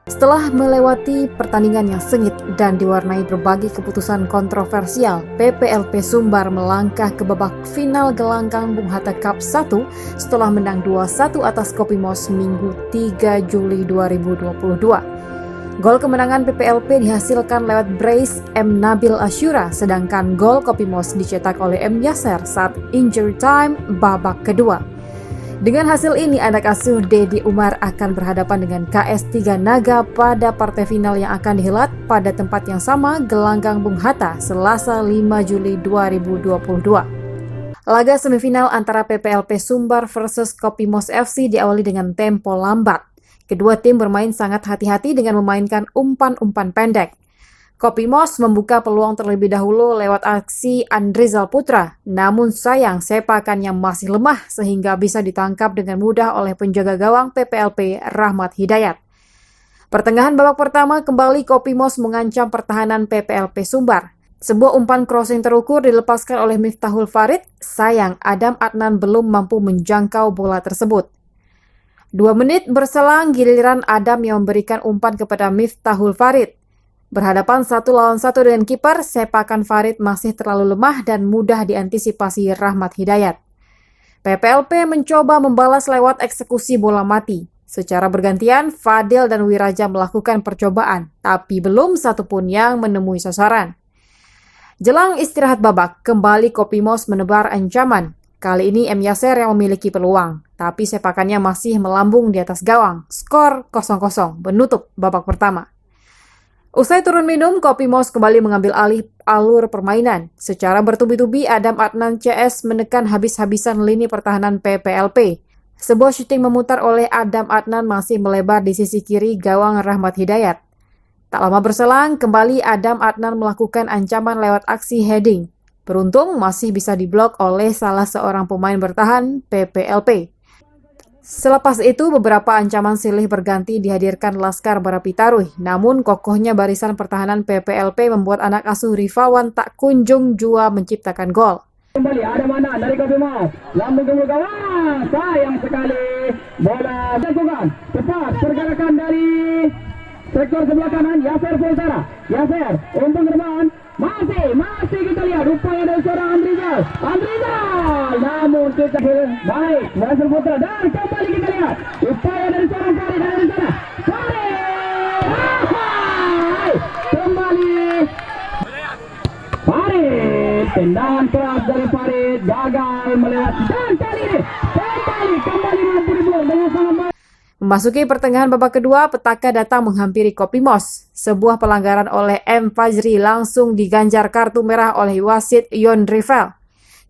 Setelah melewati pertandingan yang sengit dan diwarnai berbagai keputusan kontroversial, PPLP Sumbar melangkah ke babak final Gelanggang Bung Hatta Cup 1 setelah menang 2-1 atas Kopimos Minggu 3 Juli 2022. Gol kemenangan PPLP dihasilkan lewat brace M. Nabil Asyura, sedangkan gol Kopimos dicetak oleh M. Yaser saat injury time babak kedua. Dengan hasil ini, anak asuh Dedi Umar akan berhadapan dengan KS3 Naga pada partai final yang akan dihelat pada tempat yang sama, Gelanggang Bung Hatta, Selasa 5 Juli 2022. Laga semifinal antara PPLP Sumbar versus Kopimos FC diawali dengan tempo lambat. Kedua tim bermain sangat hati-hati dengan memainkan umpan-umpan pendek. Kopimos membuka peluang terlebih dahulu lewat aksi Andrizal Putra, namun sayang sepakannya masih lemah sehingga bisa ditangkap dengan mudah oleh penjaga gawang PPLP Rahmat Hidayat. Pertengahan babak pertama kembali Kopimos mengancam pertahanan PPLP Sumbar. Sebuah umpan crossing terukur dilepaskan oleh Miftahul Farid, sayang Adam Adnan belum mampu menjangkau bola tersebut. 2 menit berselang giliran Adam yang memberikan umpan kepada Miftahul Farid. Berhadapan 1 lawan 1 dengan kiper, sepakan Farid masih terlalu lemah dan mudah diantisipasi Rahmat Hidayat. PPLP mencoba membalas lewat eksekusi bola mati. Secara bergantian, Fadil dan Wiraja melakukan percobaan, tapi belum satu pun yang menemui sasaran. Jelang istirahat babak, kembali Kopimos menebar ancaman. Kali ini M. Yaser yang memiliki peluang, tapi sepakannya masih melambung di atas gawang. Skor 0-0 menutup babak pertama. Usai turun minum, Kopimos kembali mengambil alih alur permainan. Secara bertubi-tubi, Adam Adnan CS menekan habis-habisan lini pertahanan PPLP. Sebuah syuting memutar oleh Adam Adnan masih melebar di sisi kiri gawang Rahmat Hidayat. Tak lama berselang, kembali Adam Adnan melakukan ancaman lewat aksi heading. Beruntung masih bisa diblok oleh salah seorang pemain bertahan PPLP. Selepas itu, beberapa ancaman silih berganti dihadirkan Laskar Barapitarui. Namun, kokohnya barisan pertahanan PPLP membuat anak asuh Rifawan tak kunjung jua menciptakan gol. Kembali ada mana dari Kopimos, lambung ke gawang, sayang sekali bola dilakukan cepat pergerakan dari sektor sebelah kanan Yaser Fultara. Yaser untuk ke depan, masih kita lihat upaya dari seorang Andrizal, namun kita baik Yaser Fultara dan kembali kita lihat upaya dari seorang Farid dari sana. Farid, tendangan keras dari Farid gagal melewati dan kali ini kembali mampu dibuang dengan sangat baik. Memasuki pertengahan babak kedua, petaka datang menghampiri Kopimos. Sebuah pelanggaran oleh M. Fajri langsung diganjar kartu merah oleh wasit Yon Rivel.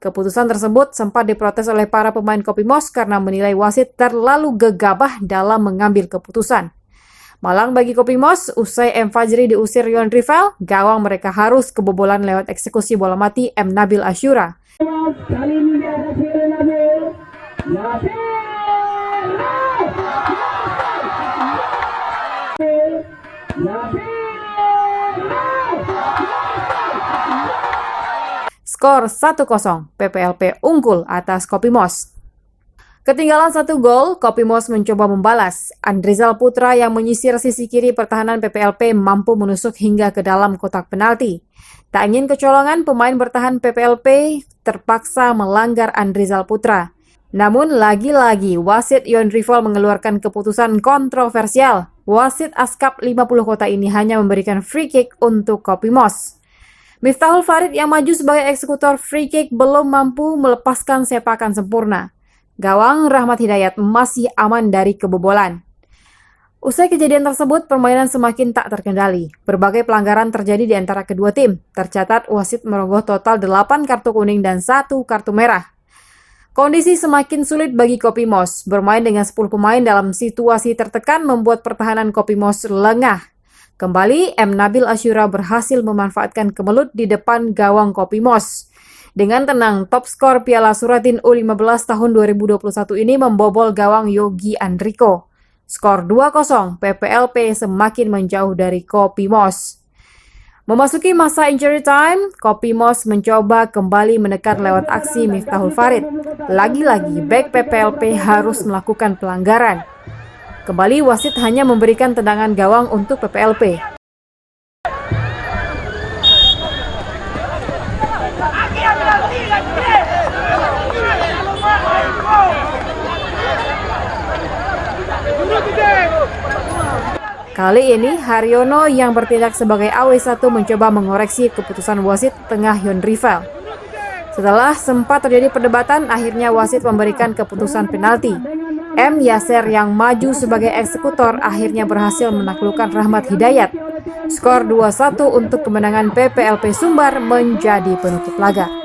Keputusan tersebut sempat diprotes oleh para pemain Kopimos karena menilai wasit terlalu gegabah dalam mengambil keputusan. Malang bagi Kopimos, usai M. Fajri diusir Yon Rivel, gawang mereka harus kebobolan lewat eksekusi bola mati M. Nabil Asyura. Kali ini dia ada Nabil. Skor 1-0, PPLP unggul atas Kopimos. Ketinggalan 1 gol, Kopimos mencoba membalas. Andrizal Putra yang menyisir sisi kiri pertahanan PPLP mampu menusuk hingga ke dalam kotak penalti. Tak ingin kecolongan, pemain bertahan PPLP terpaksa melanggar Andrizal Putra. Namun lagi-lagi wasit Yon Rivel mengeluarkan keputusan kontroversial. Wasit Askap 50 kota ini hanya memberikan free kick untuk Kopimos. Miftahul Farid yang maju sebagai eksekutor free kick belum mampu melepaskan sepakan sempurna. Gawang Rahmat Hidayat masih aman dari kebobolan. Usai kejadian tersebut, permainan semakin tak terkendali. Berbagai pelanggaran terjadi di antara kedua tim. Tercatat wasit merogoh total 8 kartu kuning dan 1 kartu merah. Kondisi semakin sulit bagi Kopimos. Bermain dengan 10 pemain dalam situasi tertekan membuat pertahanan Kopimos lengah. Kembali, M. Nabil Asyura berhasil memanfaatkan kemelut di depan gawang Kopimos. Dengan tenang, top skor Piala Suratin U15 tahun 2021 ini membobol gawang Yogi Andriko. Skor 2-0, PPLP semakin menjauh dari Kopimos. Memasuki masa injury time, Kopimos mencoba kembali menekan lewat aksi Miftahul Farid. Lagi-lagi, bek PPLP harus melakukan pelanggaran. Kembali wasit hanya memberikan tendangan gawang untuk PPLP. Kali ini, Haryono yang bertindak sebagai AW1 mencoba mengoreksi keputusan wasit tengah Hyun rival. Setelah sempat terjadi perdebatan, akhirnya wasit memberikan keputusan penalti. M. Yaser yang maju sebagai eksekutor akhirnya berhasil menaklukkan Rahmat Hidayat. Skor 2-1 untuk kemenangan PPLP Sumbar menjadi penutup laga.